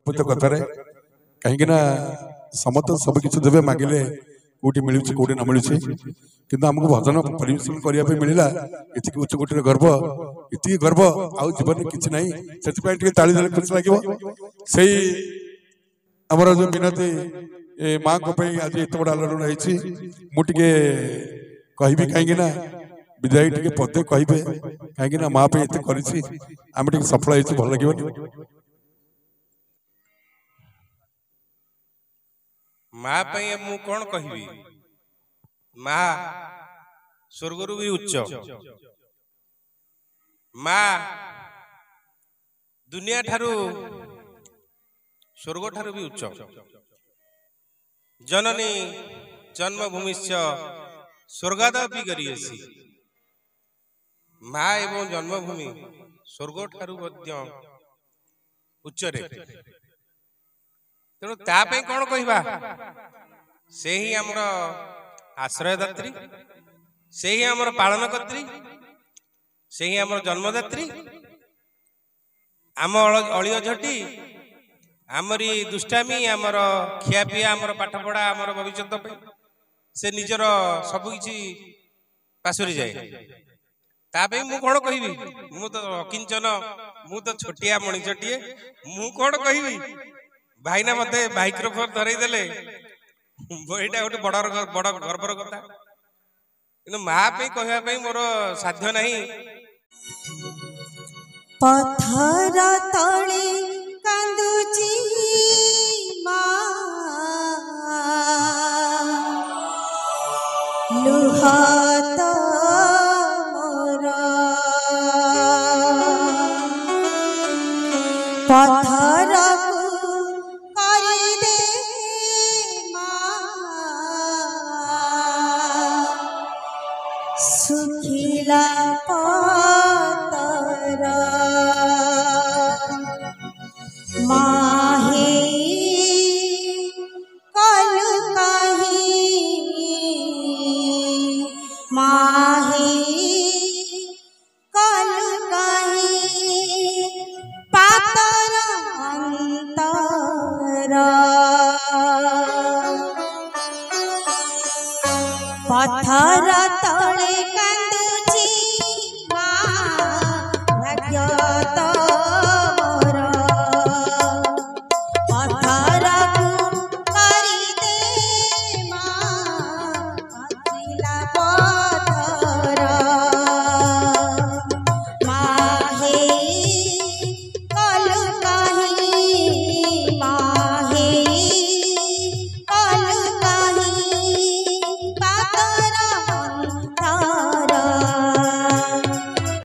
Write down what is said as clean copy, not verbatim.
अद्भुत कथा कहीं समस्त सब किसी देवे मागिले कौटी मिलूँ कौटी न मिलूँ किंतु आमको भजन परिवेशन करने मिलला ये उच्च कोटर गर्व ये गर्व आउ जीवन किसी ना से ताली देने खुशी लगे से आमर जो मिनती माँ को आज एत बड़ा आलोड़न होटे कहबी कहीं विदाई टे पदे कहे कहीं माँ पे एत कर सफल हो भल लगे माँ मु कौन कहबी माँ स्वर्गरु भी उच्च माँ दुनिया ठारू स्वर्ग ठारू भी उच्च जननी जन्मभूमिश्च स्वर्गादपि गरीयसी माँ एवं जन्मभूमि स्वर्ग ठारू उच्चरे तेणु तापे कौन कहवा से ही आमर आश्रयदात्री से ही आमर पालनकर्त्री से ही आमर जन्मदात्री आम अलिय झटी आमरी दुष्टामी आमर खियापिया आमर पाठपढ़ा आमर भविष्य से निजर सबकि पासुरी जाए तापे मु कौन कहबी मु तो अकिंचन मु तो छोटिया मणिषटीए मु कौन कहबी भाईना मत माइक्रोफोन धरई देले यहाँ गोटे बड़ गर्वर कथा कि माँ पे कहवाई मोर साध्य नहीं पथर तले कांदुची लुहात मोर पथर सुखिला पतर माहे कल कहीं माहे कल कहीं पातर अंतर पत्थर